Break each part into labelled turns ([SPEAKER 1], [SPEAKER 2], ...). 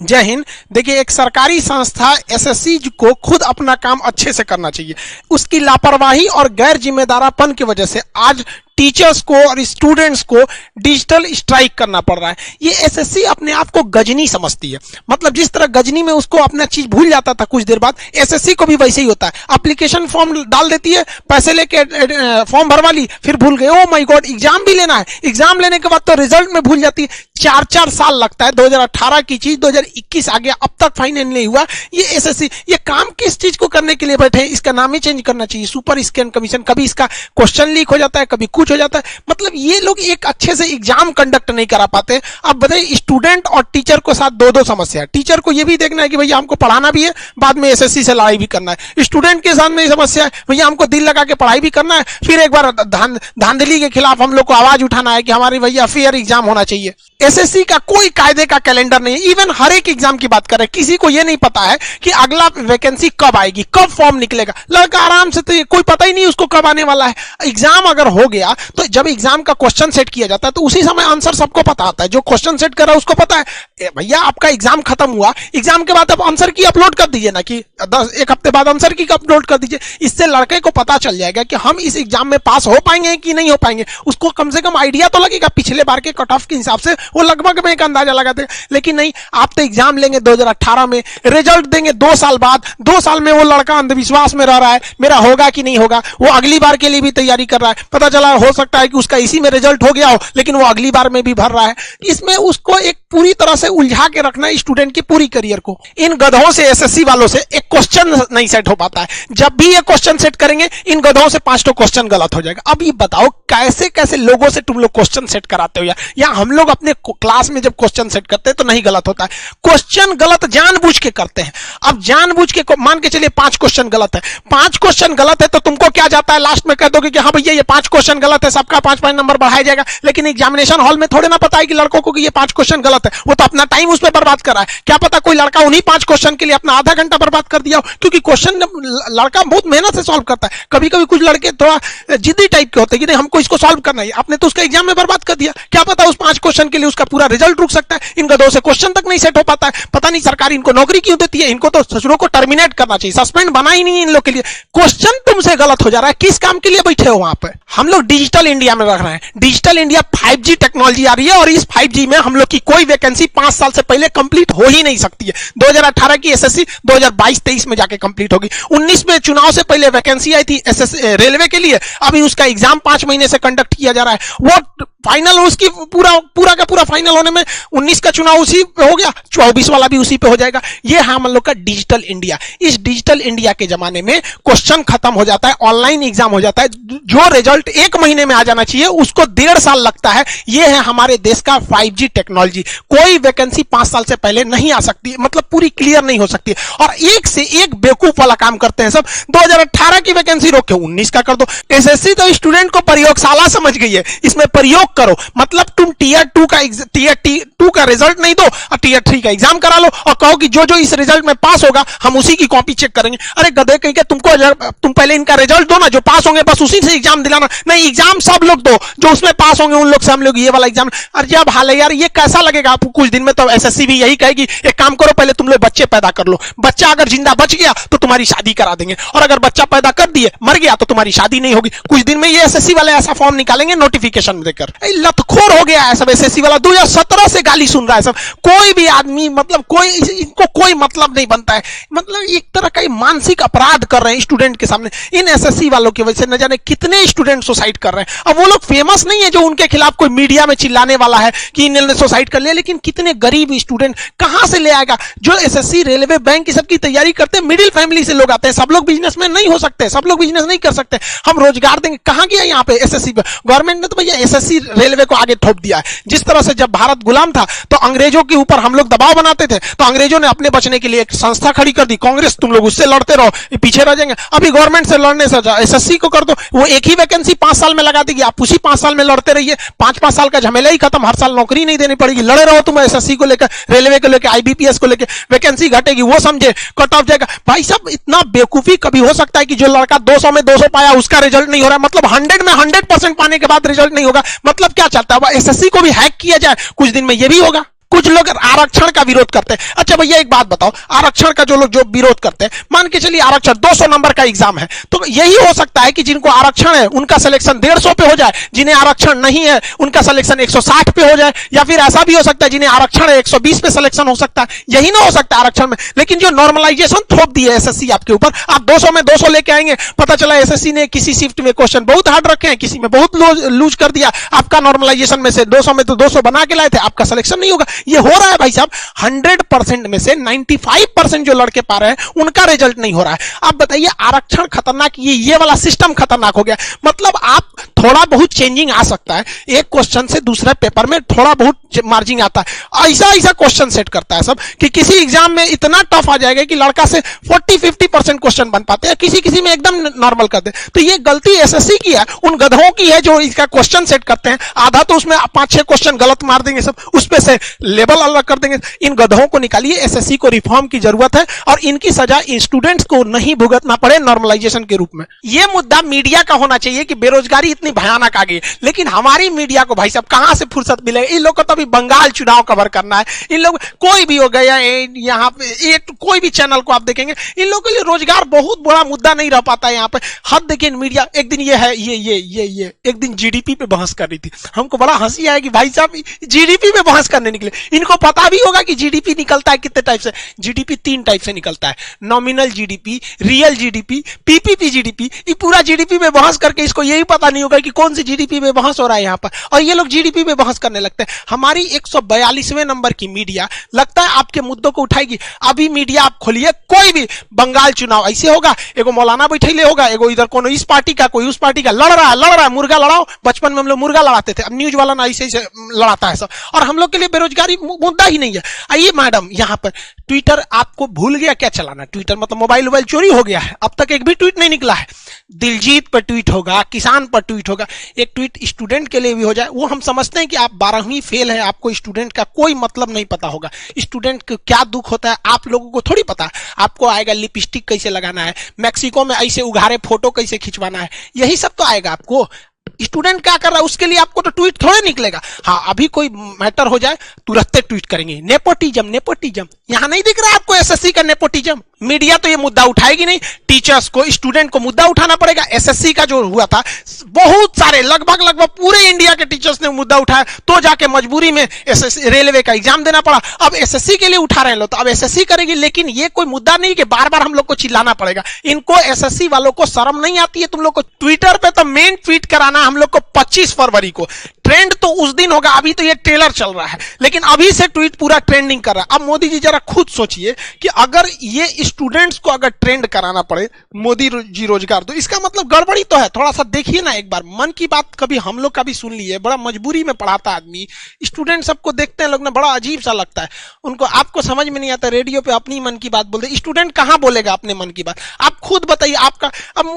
[SPEAKER 1] जय हिंद। देखिए, एक सरकारी संस्था एसएससी को खुद अपना काम अच्छे से करना चाहिए। उसकी लापरवाही और गैर जिम्मेदारापन की वजह से आज टीचर्स को और स्टूडेंट्स को डिजिटल स्ट्राइक करना पड़ रहा है। ये एसएससी अपने आप को गजनी समझती है। मतलब जिस तरह गजनी में उसको अपना चीज भूल जाता था कुछ देर बाद, एसएससी को भी वैसे ही होता है। एप्लीकेशन फॉर्म डाल देती है, पैसे लेके फॉर्म भरवा ली, फिर भूल गए। ओ माय गॉड, एग्जाम भी लेना है। एग्जाम लेने के बाद तो रिजल्ट में भूल जाती है। 4-4 साल लगता है। 2018 की चीज 2021 आ गया, अब तक फाइनल नहीं हुआ। ये एसएससी ये काम किस चीज को करने के लिए बैठे हैं? इसका नाम ही चेंज करना चाहिए, सुपर स्कैन कमीशन। कभी इसका क्वेश्चन लीक हो जाता है, कभी कुछ हो जाता है। मतलब ये लोग एक अच्छे से एग्जाम कंडक्ट नहीं करा पाते। अब बताइए, स्टूडेंट और टीचर को साथ दो समस्या है। टीचर को ये भी देखना है कि भैया हमको पढ़ाना भी है, बाद में एसएससी से लड़ाई भी करना है। स्टूडेंट के साथ में समस्या है, भैया हमको दिल लगा के पढ़ाई भी करना है, फिर एक बार धांधली के खिलाफ हम लोग को आवाज उठाना है कि हमारी भैया फेयर एग्जाम होना चाहिए। एसएससी का कोई कायदे का कैलेंडर नहीं है। इवन हर एक एग्जाम की बात करें, किसी को यह नहीं पता है कि अगला वैकेंसी कब आएगी, कब फॉर्म निकलेगा। लड़का आराम से, तो कोई पता ही नहीं उसको कब आने वाला है। एग्जाम अगर हो गया तो जब एग्जाम का क्वेश्चन सेट किया जाता है तो उसी समय आंसर सबको पता आता है। जो क्वेश्चन सेट कर रहा है उसको पता है भैया आपका एग्जाम खत्म हुआ, एग्जाम के बाद आप आंसर की अपलोड कर दीजिए ना, कि 1 हफ्ते बाद आंसर की अपलोड कर दीजिए। इससे लड़के को पता चल जाएगा कि हम इस एग्जाम में पास हो पाएंगे कि नहीं हो पाएंगे। उसको कम से कम आइडिया तो लगेगा। पिछले बार के कट ऑफ के हिसाब से वो लगभग में एक अंदाजा लगाते हैं। लेकिन नहीं, आप तो एग्जाम लेंगे 2018 में, रिजल्ट देंगे 2 साल बाद। 2 साल में वो लड़का अंधविश्वास में रह रहा है, मेरा होगा कि नहीं होगा। वो अगली बार के लिए भी तैयारी कर रहा है। पता चला हो सकता है कि उसका इसी में रिजल्ट हो गया हो, लेकिन वो अगली बार में भी भर रहा है। इसमें उसको एक पूरी तरह से उलझा के रखना है स्टूडेंट की पूरी करियर को। इन गधों से, एसएससी वालों से एक क्वेश्चन नहीं सेट हो पाता है। जब भी ये क्वेश्चन सेट करेंगे, इन गधों से 5 क्वेश्चन गलत हो जाएगा। अब ये बताओ कैसे कैसे लोगों से तुम लोग क्वेश्चन सेट कराते हो? या हम लोग अपने क्लास में जब क्वेश्चन सेट करते हैं तो नहीं गलत होता है। क्वेश्चन गलत जानबूझ के करते हैं। अब जानबूझ के मान के चलिए 5 क्वेश्चन गलत है। 5 क्वेश्चन गलत है तो तुमको क्या जाता है, लास्ट में कह दोगे कि हाँ भैया ये 5 क्वेश्चन गलत है, सबका 5-5 नंबर बढ़ाया जाएगा। लेकिन एग्जामिनेशन हॉल में थोड़े ना पता है कि लड़कों को कि ये 5 क्वेश्चन गलत है। वो तो अपना टाइम उस पर बर्बाद कर रहा है। क्या पता कोई लड़का उन्हीं 5 क्वेश्चन के लिए अपना आधा घंटा बर्बाद कर दिया हो, क्योंकि क्वेश्चन लड़का बहुत मेहनत से सॉल्व करता है। कभी कभी कुछ लड़के थोड़ा जिद्दी टाइप के होते हैं कि नहीं हमको इसको सॉल्व करना है, आपने तो उसका एग्जाम में बर्बाद कर दिया। क्या पता उस 5 क्वेश्चन के लिए उसका पूरा रिजल्ट रुक सकता है। इन गधों से क्वेश्चन तक नहीं सेट हो पाता है। पता नहीं सरकार इनको नौकरी क्यों देती है। इनको तो ससुरों को टर्मिनेट करना चाहिए, सस्पेंड बना ही नहीं इन लोग के लिए। क्वेश्चन तुमसे गलत हो जा रहा है, किस काम के लिए बैठे हो वहां पे? हम लोग डिजिटल इंडिया में रख रहे हैं। डिजिटल इंडिया 5G टेक्नोलॉजी आ रही है और इस 5G में हम लोग की कोई वैकेंसी 5 साल से पहले कंप्लीट हो ही नहीं सकती है। 2018 की एसएससी 2022-23 में जाके कंप्लीट होगी। 19 में चुनाव से पहले वैकेंसी आई थी एसएससी रेलवे के लिए, अभी उसका एग्जाम 5 महीने से कंडक्ट किया जा रहा है। वो फाइनल उसकी पूरा का पूरा फाइनल होने में 19 का चुनाव उसी पे हो गया, 24 वाला भी उसी पे हो जाएगा। ये है हम लोग का डिजिटल इंडिया। इस डिजिटल इंडिया के जमाने में क्वेश्चन खत्म हो जाता है, ऑनलाइन एग्जाम हो जाता है। जो रिजल्ट 1 महीने में आ जाना चाहिए उसको 1.5 साल लगता है। ये है हमारे देश का 5G टेक्नोलॉजी। कोई वैकेंसी 5 साल से पहले नहीं आ सकती, मतलब पूरी क्लियर नहीं हो सकती। और एक से एक बेवकूफ वाला काम करते हैं सब। 2018 की वैकेंसी रोक के 19 का कर दो। एसएससी तो स्टूडेंट को प्रयोगशाला समझ गई है, इसमें प्रयोग करो। मतलब तुम टीयर 2 का रिजल्ट नहीं दो और टीयर 3 का एग्जाम करा लो और कहो कि जो इस रिजल्ट में पास होगा हम उसी की कॉपी चेक करेंगे। अरे गधे कहीं के, तुम पहले इनका रिजल्ट दो ना, जो पास होंगे बस उसी से एग्जाम दिलाना। नहीं, एग्जाम सब लोग दो, जो उसमें पास होंगे उन लोग से हम लोग ये वाला एग्जाम। अरे जब हाल है यार, ये कैसा लगेगा आपको? कुछ दिन में तो एसएससी भी यही कहेगी, एक काम करो पहले तुम लोग बच्चे पैदा कर लो। बच्चा अगर जिंदा बच गया तो तुम्हारी शादी करा देंगे, और अगर बच्चा पैदा कर दिए मर गया तो तुम्हारी शादी नहीं होगी। कुछ दिन में ये एसएससी वाले ऐसा फॉर्म निकालेंगे नोटिफिकेशन देकर। लतखोर हो गया है सब एसएससी वाला। 2017 से गाली सुन रहा है सब। कोई भी आदमी, मतलब इनको कोई मतलब नहीं बनता है। मतलब एक तरह का मानसिक अपराध कर रहे हैं स्टूडेंट के सामने। इन एसएससी वालों की वजह से न जाने कितने स्टूडेंट सुसाइड कर रहे हैं। अब वो लोग फेमस नहीं है जो उनके खिलाफ कोई मीडिया में चिल्लाने वाला है कि इन्होंने सुसाइड कर लिया, लेकिन कितने गरीब स्टूडेंट कहां से ले आएगा? जो एसएससी, रेलवे, बैंक की सबकी तैयारी करते हैं, मिडिल फैमिली से लोग आते हैं। सब लोग बिजनेसमैन नहीं हो सकते, सब लोग बिजनेस नहीं कर सकते। हम रोजगार देंगे कहां गया यहाँ पे एसएससी? गवर्नमेंट ने तो भैया एसएससी रेलवे को आगे थोप दिया है। जिस तरह से जब भारत गुलाम था तो अंग्रेजों के ऊपर हम लोग दबाव बनाते थे, तो अंग्रेजों ने अपने बचने के लिए एक संस्था खड़ी कर दी, कांग्रेस। तुम लोग उससे लड़ते रहो, पीछे रह जाएंगे। अभी गवर्नमेंट से लड़ने से एसएससी को कर दो, वो एक ही वैकेंसी 5 साल में लगा देगी। आप उसी 5 साल में लड़ते रहिए, 5-5 साल का झमेला ही खत्म। हर साल नौकरी नहीं देनी पड़ेगी, लड़े रहो तुम एसएससी को लेकर, रेलवे को लेकर, आईबीपीएस को लेकर। वैकेंसी घटेगी, वो समझे, कट ऑफ जाएगा। भाई साहब, इतना बेवकूफी कभी हो सकता है कि जो लड़का 200 में 200 पाया उसका रिजल्ट नहीं हो रहा, मतलब 100 में 100% पाने के बाद रिजल्ट नहीं होगा? मतलब क्या चाहता है? एसएससी को भी हैक किया जाए, कुछ दिन में ये भी होगा। कुछ लोग आरक्षण का विरोध करते हैं। अच्छा भैया एक बात बताओ, आरक्षण का जो लोग जो विरोध करते हैं, मान के चलिए आरक्षण 200 नंबर का एग्जाम है, तो यही हो सकता है कि जिनको आरक्षण है उनका सिलेक्शन 150 पे हो जाए, जिन्हें आरक्षण नहीं है उनका सिलेक्शन 160 पे हो जाए, या फिर ऐसा भी हो सकता है जिन्हें आरक्षण है 120 पे सिलेक्शन हो सकता है। यही ना हो सकता है आरक्षण में। लेकिन जो नॉर्मलाइजेशन थोप दी है एसएससी आपके ऊपर, आप 200 में 200 लेके आएंगे, पता चला एसएससी ने किसी शिफ्ट में क्वेश्चन बहुत हार्ड रखे हैं, किसी में बहुत लूज कर दिया, आपका नॉर्मलाइजेशन में से 200 में तो 200 बना के लाए थे, आपका सिलेक्शन नहीं होगा। ये हो रहा है भाई साहब, 100% में से 95% जो लड़के पा रहे हैं उनका रिजल्ट नहीं हो रहा है। आप बताइए आरक्षण खतरनाक, ये वाला सिस्टम खतरनाक हो गया। मतलब आप थोड़ा बहुत चेंजिंग आ सकता है, एक क्वेश्चन से दूसरे पेपर में थोड़ा बहुत मार्जिन आता है, ऐसा क्वेश्चन सेट करता है सब कि किसी एग्जाम में इतना टफ आ जाएगा कि लड़का से 40-50% क्वेश्चन बन पाते हैं, किसी में एकदम नॉर्मल कर दे। तो ये गलती एसएससी की है, उन गधों की है जो इसका क्वेश्चन सेट करते हैं। आधा तो उसमें 5-6 क्वेश्चन गलत मार देंगे सब, उस पे से लेवल अलग कर देंगे। इन गधों को निकालिए, एसएससी को रिफॉर्म की जरूरत है और इनकी सजा स्टूडेंट्स को नहीं भुगतना पड़े नॉर्मलाइजेशन के रूप में। यह मुद्दा मीडिया का होना चाहिए कि बेरोजगारी इतनी भयानक आ गई, लेकिन हमारी मीडिया को भाई साहब कहां से फुर्सत मिलेगी? इन लोग को तो अभी बंगाल चुनाव कवर करना है। इन लोग कोई भी हो गया यहाँ पे कोई भी चैनल को आप देखेंगे, इन लोगों के लिए रोजगार बहुत बड़ा मुद्दा नहीं रह पाता है यहाँ पे। हद देखिए मीडिया, एक दिन ये है ये एक दिन जीडीपी पे बहस कर रही थी, हमको बड़ा हंसी आया कि भाई साहब जीडीपी पे बहस करने निकले। इनको पता भी होगा कि जीडीपी निकलता है कितने टाइप से। जीडीपी 3 टाइप से निकलता है, nominal GDP, real GDP, PPP GDP. ये पूरा जीडीपी में बहस करके इसको यही पता नहीं होगा कि कौन सी जीडीपी में बहस हो रहा है यहाँ पर, और ये लोग जीडीपी में बहस करने लगते हैं। हमारी 142वें नंबर की मीडिया लगता है आपके मुद्दों को उठाएगी। अभी मीडिया आप खोलिए, कोई भी बंगाल चुनाव ऐसे होगा, एगो मौलाना बैठे होगा, एगो इधर कोनो इस पार्टी का कोई उस पार्टी का, लड़ रहा है, मुर्गा लड़ाओ। बचपन में हम लोग मुर्गा लड़ाते थे, अब न्यूज वाला ना ऐसे लड़ाता है सब। और हम लोग के लिए बेरोजगारी मुद्दा ही नहीं है। आइए मैडम यहाँ पर ट्विटर आपको भूल गया क्या चलाना? ट्विटर मतलब मोबाइल चोरी हो गया है, अब तक एक भी ट्वीट नहीं निकला है। दिलजीत पर ट्वीट होगा, किसान पर ट्वीट होगा, एक ट्वीट स्टूडेंट के लिए भी हो जाए। वो हम समझते हैं कि आप 12वीं फेल है, आपको स्टूडेंट का कोई मतलब नहीं पता होगा। स्टूडेंट को क्या दुख होता है आप लोगों को थोड़ी पता है। आपको आएगा लिपस्टिक कैसे लगाना है, मैक्सिको में ऐसे उघारे फोटो कैसे खिंचवाना है, यही सब तो आएगा आपको। स्टूडेंट क्या कर रहा है उसके लिए आपको तो ट्वीट थोड़े निकलेगा। हाँ, अभी कोई मैटर हो जाए तुरंत ट्वीट करेंगे, नेपोटिज्म। यहां नहीं दिख रहा है आपको एसएससी का नेपोटिज्म? मीडिया तो ये मुद्दा उठाएगी नहीं, टीचर्स को, स्टूडेंट को मुद्दा उठाना पड़ेगा। एसएससी का जो हुआ था, बहुत सारे लगभग पूरे इंडिया के टीचर्स ने मुद्दा उठाया, तो जाके मजबूरी में एसएससी रेलवे का एग्जाम देना पड़ा। अब एसएससी के लिए उठा रहे हैं लोग, तो अब एसएससी करेगी। लेकिन ये कोई मुद्दा नहीं कि बार बार हम लोग को चिल्लाना पड़ेगा। इनको एसएससी वालों को शर्म नहीं आती है तुम लोग को? ट्विटर पे तो मेन ट्वीट कराना हम लोग को 25 फरवरी को, ट्रेंड तो उस दिन होगा। अभी तो ये ट्रेलर चल रहा है, लेकिन अभी से ट्वीट पूरा ट्रेंडिंग कर रहा है। अब मोदी जी जरा खुद सोचिए कि अगर ये स्टूडेंट्स को अगर ट्रेंड कराना पड़े मोदी जी रोजगार, तो इसका मतलब गड़बड़ी तो है। थोड़ा सा देखिए ना एक बार, मन की बात कभी हम लोग का भी सुन लिए, बड़ा मजबूरी में पढ़ाता आदमी। स्टूडेंट सबको देखते हैं लोग ना, बड़ा अजीब सा लगता है उनको। आपको समझ में नहीं आता, रेडियो पे अपनी मन की बात बोलते, स्टूडेंट कहां बोलेगा अपने मन की बात? आप खुद बताइए आपका। अब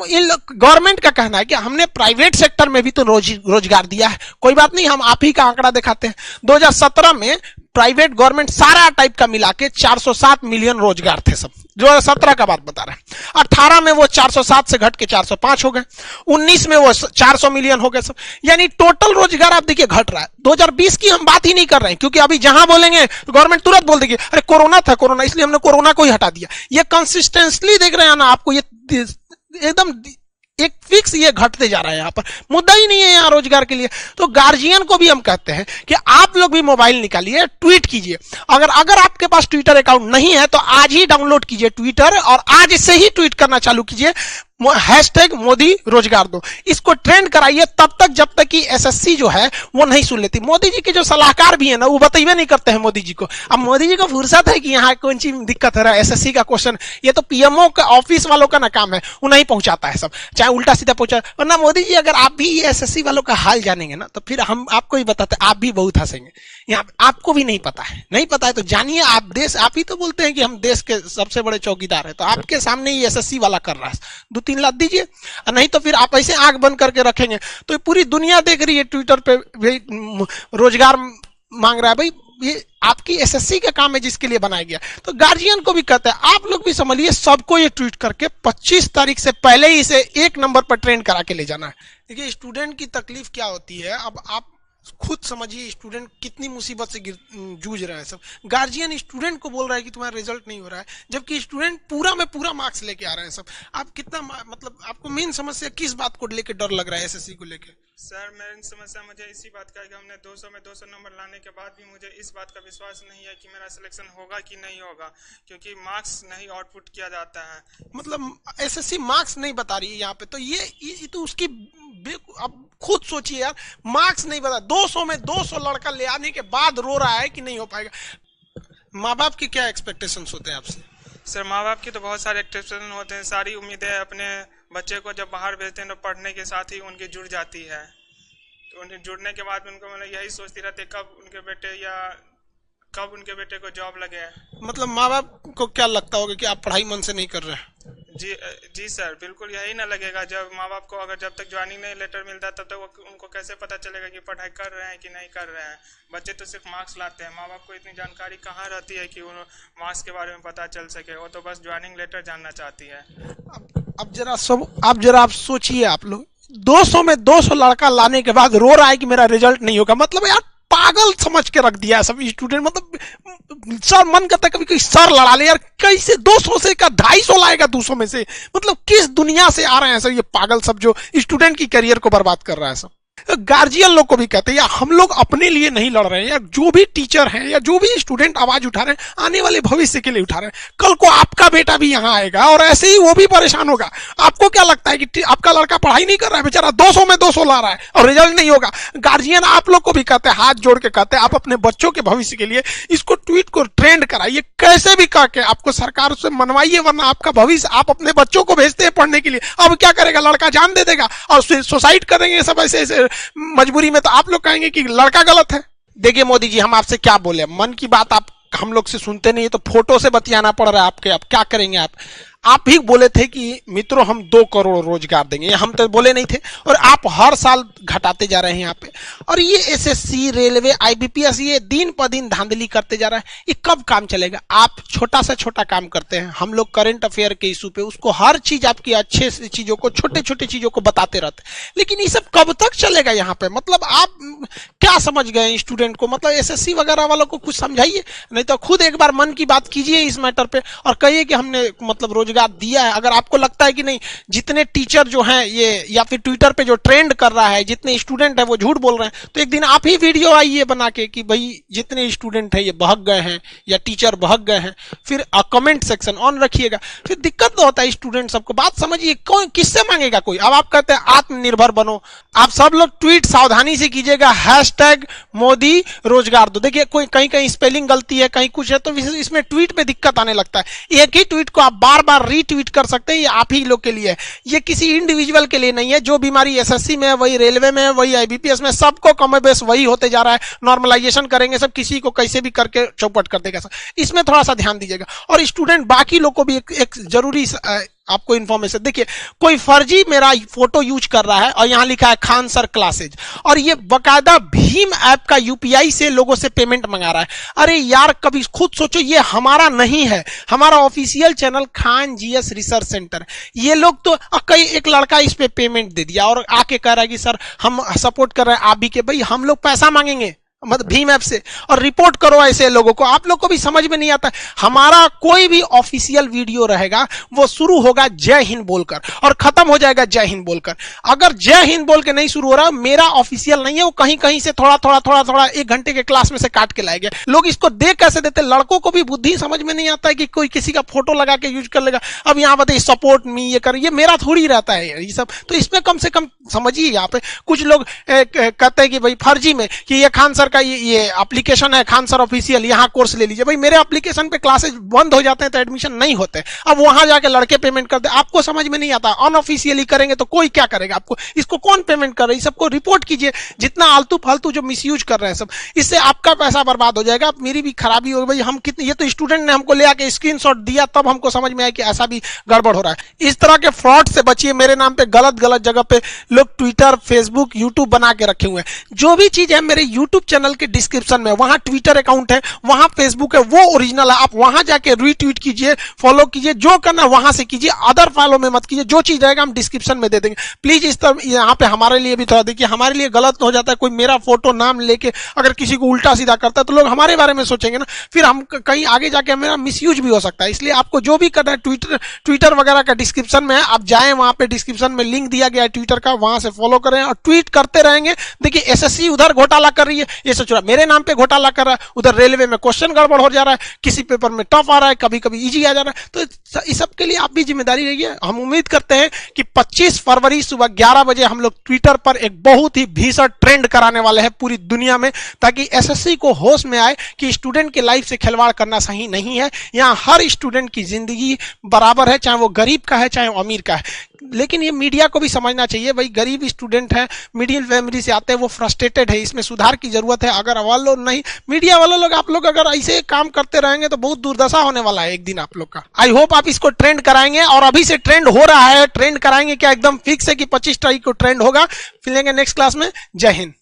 [SPEAKER 1] गवर्नमेंट का कहना है कि हमने प्राइवेट सेक्टर में भी तो रोजगार दिया है। कोई बात नहीं, हम आप ही का आंकड़ा दिखाते हैं। 2017 में प्राइवेट गवर्नमेंट सारा टाइप का मिला के 407 मिलियन रोजगार थे सब। 2017 का बात बता रहे हैं। 18 में वो 407 से घट के 405 हो गए, 19 में वो 400 मिलियन हो गए सब। यानी टोटल रोजगार आप देखिए घट रहा है। 2020 की हम बात ही नहीं कर रहे हैं, क्योंकि अभी जहां बोलेंगे गवर्नमेंट तुरंत बोल देगी अरे कोरोना था, कोरोना, इसलिए हमने कोरोना को ही हटा दिया। ये कंसिस्टेंटली देख रहे हैं ना आपको, ये एकदम एक फिक्स ये घटते जा रहा है। यहाँ पर मुद्दा ही नहीं है यहाँ रोजगार के लिए। तो गार्जियन को भी हम कहते हैं कि आप लोग भी मोबाइल निकालिए, ट्वीट कीजिए। अगर आपके पास ट्विटर अकाउंट नहीं है तो आज ही डाउनलोड कीजिए ट्विटर, और आज से ही ट्वीट करना चालू कीजिए, हैशटैग मोदी रोजगार दो। इसको ट्रेंड कराइए तब तक जब तक कि एसएससी जो है वो नहीं सुन लेती। मोदी जी के जो सलाहकार भी है ना, वो बताइए नहीं करते हैं मोदी जी को। अब मोदी जी को फुर्सत है कि यहाँ कौन सी दिक्कत है एसएससी का क्वेश्चन, ये तो पीएमओ का ऑफिस वालों का ना काम है, वो नहीं पहुंचाता है सब, चाहे उल्टा सीधा पहुंचा। वरना मोदी जी अगर आप भी एसएससी वालों का हाल जानेंगे ना, तो फिर हम आपको ही बताते, आप भी बहुत हंसेंगे। यहाँ आपको भी नहीं पता है तो जानिए। आप ही तो बोलते हैं कि हम देश के सबसे बड़े चौकीदार है, तो आपके सामने ही एसएससी वाला कर रहा है। 2-3 लाख दीजिए, नहीं तो फिर आप ऐसे आंख बंद करके रखेंगे तो पूरी दुनिया देख रही है ट्विटर पे रोजगार मांग रहा है। भाई ये आपकी एसएससी का काम है जिसके लिए बनाया गया। तो गार्जियन को भी कहते हैं आप लोग भी समझिए, सबको ये ट्वीट करके 25 तारीख से पहले ही इसे 1 नंबर पर ट्रेंड करा के ले जाना है। देखिए स्टूडेंट की तकलीफ क्या होती है। अब आप खुद समझिए स्टूडेंट कितनी मुसीबत से जूझ रहे हैं सब। गार्जियन स्टूडेंट को बोल रहा है कि तुम्हारा रिजल्ट नहीं हो रहा है, जबकि स्टूडेंट पूरा में पूरा मार्क्स लेके आ रहे हैं सब। आप कितना मतलब आपको मेन समस्या किस बात को लेके डर लग रहा है एसएससी को लेके?
[SPEAKER 2] सर मेरी समस्या मुझे इसी बात का है कि हमने 200 में 200 नंबर लाने के बाद भी मुझे इस बात का विश्वास नहीं है कि मेरा सिलेक्शन होगा कि नहीं होगा, क्योंकि मार्क्स नहीं आउटपुट किया जाता है।
[SPEAKER 1] मतलब एसएससी मार्क्स नहीं बता रही है यहाँ पे, तो ये तो उसकी अब खुद सोचिए यार, मार्क्स नहीं बता, 200 में 200 लड़का ले आने के बाद रो रहा है कि नहीं हो पाएगा। माँ बाप की क्या एक्सपेक्टेशंस होते हैं आपसे?
[SPEAKER 2] सर माँ बाप की तो बहुत सारे एक्सपेक्टेशन होते हैं, सारी उम्मीदें अपने बच्चे को जब बाहर भेजते हैं तो पढ़ने के साथ ही उनकी जुड़ जाती है। तो उनके जुड़ने के बाद उनको मतलब यही सोचती रहती है कब उनके बेटे को जॉब लगे। मतलब
[SPEAKER 1] माँ बाप को क्या लगता होगा कि आप पढ़ाई मन से नहीं कर रहे हैं?
[SPEAKER 2] जी सर, बिल्कुल यही ना लगेगा। जब माँ बाप को अगर जब तक ज्वाइनिंग नहीं लेटर मिलता तब तक उनको कैसे पता चलेगा कि पढ़ाई कर रहे हैं कि नहीं कर रहे हैं। बच्चे तो सिर्फ मार्क्स लाते हैं, माँ बाप को इतनी जानकारी कहाँ रहती है कि उन मार्क्स के बारे में पता चल सके। वो तो बस ज्वाइनिंग लेटर जानना चाहती है।
[SPEAKER 1] अब जरा आप सोचिए, आप लोग 200 में 200 लड़का लाने के बाद रो रहा है कि मेरा रिजल्ट नहीं होगा। मतलब यार पागल समझ के रख दिया है सब स्टूडेंट। मतलब सर मन करता है कभी कोई सर लड़ा ले यार, कैसे 200 से का 250 लाएगा 200 में से? मतलब किस दुनिया से आ रहे हैं सर ये पागल सब जो स्टूडेंट की करियर को बर्बाद कर रहा है सब। गार्जियन लोग को भी कहते हैं यार हम लोग अपने लिए नहीं लड़ रहे हैं यार, जो भी टीचर हैं या जो भी स्टूडेंट आवाज उठा रहे हैं आने वाले भविष्य के लिए उठा रहे हैं। कल को आपका बेटा भी यहाँ आएगा और ऐसे ही वो भी परेशान होगा। आपको क्या लगता है कि आपका लड़का पढ़ाई नहीं कर रहा है, बेचारा 200 में 200 ला रहा है और रिजल्ट नहीं होगा? गार्जियन आप लोग को भी कहते हैं, हाथ जोड़ के कहते हैं आप अपने बच्चों के भविष्य के लिए इसको ट्वीट को ट्रेंड कराइए, कैसे भी करके आपको सरकार से मनवाइए, वरना आपका भविष्य आप अपने बच्चों को भेजते हैं पढ़ने के लिए। अब क्या करेगा, लड़का जान दे देगा और सुसाइड करेंगे सब ऐसे मजबूरी में। तो आप लोग कहेंगे कि लड़का गलत है। देखिए मोदी जी, हम आपसे क्या बोले, मन की बात आप हम लोग से सुनते नहीं, तो फोटो से बतियाना पड़ रहा है आपके। अब क्या करेंगे आप ही बोले थे कि मित्रों हम 2 करोड़ रोजगार देंगे, हम तो बोले नहीं थे, और आप हर साल घटाते जा रहे हैं यहाँ पे। और ये एसएससी, रेलवे, आईबीपीएस ये दिन पर दिन धांधली करते जा रहा है, ये कब काम चलेगा? आप छोटा से छोटा काम करते हैं, हम लोग करंट अफेयर के इशू पे उसको हर चीज आपकी अच्छे से चीजों को, छोटे छोटे चीजों को बताते रहते हैं, लेकिन ये सब कब तक चलेगा यहाँ पे? मतलब आप क्या समझ गए स्टूडेंट को? मतलब एसएससी वगैरह वालों को कुछ समझाइए, नहीं तो खुद एक बार मन की बात कीजिए इस मैटर पे और कहिए कि हमने मतलब रोजगार दिया है। अगर आपको लगता है कि नहीं, जितने टीचर जो हैं ये या फिर ट्विटर पे जो ट्रेंड कर रहा है, जितने स्टूडेंट है वो झूठ बोल रहे हैं, तो एक दिन आप ही वीडियो आइए बना के कि भाई जितने स्टूडेंट है ये बहक गए हैं या टीचर बहक गए हैं, फिर कमेंट सेक्शन ऑन रखिएगा। फिर दिक्कत तो होता है स्टूडेंट सबको। बात समझिए, कौन किससे मांगेगा कोई? अब आप कहते हैं आत्मनिर्भर बनो, आप सब लोग ट्वीट सावधानी से कीजिएगा, #मोदी रोजगार दो। देखिए कोई कहीं स्पेलिंग गलती है, कहीं कुछ है, तो इसमें ट्वीट पे दिक्कत आने लगता है। एक ही ट्वीट को आप बार बार रीट्वीट कर सकते हैं, ये आप ही लोग के लिए है, ये किसी इंडिविजुअल के लिए नहीं है। जो बीमारी एसएससी में है, वही रेलवे में है, वही आईबीपीएस में, सबको कम बेस वही होते जा रहा है। नॉर्मलाइजेशन करेंगे सब, किसी को कैसे भी करके चौपट कर देगा सब। इसमें थोड़ा सा ध्यान दीजिएगा। और स्टूडेंट बाकी लोग को भी एक जरूरी आपको इन्फॉर्मेशन, देखिए कोई फर्जी मेरा फोटो यूज कर रहा है और यहां लिखा है खान सर क्लासेज, और ये बकायदा भीम ऐप का यूपीआई से लोगों से पेमेंट मंगा रहा है। अरे यार कभी खुद सोचो, ये हमारा नहीं है, हमारा official channel Khan GS research centre. ये लोग तो कई एक लड़का इस पे पेमेंट दे दिया और आके कह रहा है कि सर हम सपोर्ट कर रहे हैं आप भी के। भाई हम लोग पैसा मांगेंगे मतलब भीम ऐप से, और रिपोर्ट करो ऐसे लोगों को। आप लोग को भी समझ में नहीं आता, हमारा कोई भी ऑफिशियल वीडियो रहेगा वो शुरू होगा जय हिंद बोलकर और खत्म हो जाएगा जय हिंद बोलकर। अगर जय हिंद बोल के नहीं शुरू हो रहा, मेरा ऑफिशियल नहीं है, वो कहीं कहीं से थोड़ा 1 घंटे के क्लास में से काट के लाए गए। लोग इसको देख कैसे देते? लड़कों को भी बुद्धि समझ में नहीं आता है कि कोई किसी का फोटो लगा के यूज कर लेगा। अब यहाँ बताइए सपोर्ट मी ये कर, ये मेरा थोड़ी रहता है ये सब। तो इसमें कम से कम समझिए। यहाँ पे कुछ लोग कहते हैं कि भाई फर्जी में कि ये खान सर का ये एप्लीकेशन है खान सर ऑफिशियल, यहाँ कोर्स ले लीजिए। भाई मेरे एप्लीकेशन पे क्लासेस बंद हो जाते हैं तो एडमिशन नहीं होते, अब वहां जाके लड़के पेमेंट करते। आपको समझ में नहीं आता, अनऑफिशियली करेंगे तो कोई क्या करेगा आपको? इसको कौन पेमेंट कर रहा है? सबको रिपोर्ट कीजिए, जितना आलतू फालतू जो मिसयूज कर रहे हैं सब, इससे आपका पैसा बर्बाद हो जाएगा, मेरी भी खराबी होगी। भाई हम कितने, ये तो स्टूडेंट ने हमको ले आके स्क्रीनशॉट दिया तब हमको समझ में आया कि ऐसा भी गड़बड़ हो रहा है। इस तरह के फ्रॉड से बचिए। मेरे नाम पे गलत जगह पे लोग ट्विटर, फेसबुक, यूट्यूब बना के रखे हुए हैं। जो भी चीज है मेरे यूट्यूब चैनल चैनल के डिस्क्रिप्शन में, वहां ट्विटर अकाउंट है, वहां फेसबुक है, वो ओरिजिनल है। आप वहां जाके रीट्वीट कीजिए, फॉलो कीजिए, जो करना है वहां से कीजिए, अदर फॉलो में मत कीजिए। जो चीज रहेगा हम डिस्क्रिप्शन में दे देंगे। प्लीज इस तरह यहाँ पे हमारे लिए भी थोड़ा देखिए, हमारे लिए गलत हो जाता है, कोई मेरा फोटो नाम लेके अगर किसी को उल्टा सीधा करता है तो लोग हमारे बारे में सोचेंगे ना, फिर हम कहीं आगे जाके मेरा मिसयूज भी हो सकता है। इसलिए आपको जो भी करना है ट्विटर वगैरह का डिस्क्रिप्शन में है, आप जाएं, वहां पे डिस्क्रिप्शन में लिंक दिया गया है ट्विटर का, वहां से फॉलो करें और ट्वीट करते रहेंगे। देखिए एसएससी उधर घोटाला कर रही है, ये सोच रहा है मेरे नाम पे घोटाला कर रहा है, उधर रेलवे में क्वेश्चन गड़बड़ हो जा रहा है, किसी पेपर में टफ आ रहा है, कभी कभी इजी आ जा रहा है। तो इस सब के लिए आप भी जिम्मेदारी रहिए। हम उम्मीद करते हैं कि 25 फरवरी सुबह 11 बजे हम लोग ट्विटर पर एक बहुत ही भीषण ट्रेंड कराने वाले हैं पूरी दुनिया में, ताकि एसएससी को होश में आए कि स्टूडेंट के लाइफ से खिलवाड़ करना सही नहीं है। यहाँ हर स्टूडेंट की जिंदगी बराबर है, चाहे वो गरीब का है चाहे वो अमीर का है। लेकिन ये मीडिया को भी समझना चाहिए, भाई गरीब स्टूडेंट है, मिडिल फैमिली से आते हैं, वो फ्रस्ट्रेटेड है, इसमें सुधार की जरूरत है। अगर वालों नहीं, मीडिया वाले लोग, आप लोग अगर ऐसे काम करते रहेंगे तो बहुत दुर्दशा होने वाला है एक दिन आप लोग का। आई होप आप इसको ट्रेंड कराएंगे, और अभी से ट्रेंड हो रहा है। ट्रेंड कराएंगे क्या, एकदम फिक्स है कि 25 तारीख को ट्रेंड होगा। मिलेंगे नेक्स्ट क्लास में। जय हिंद।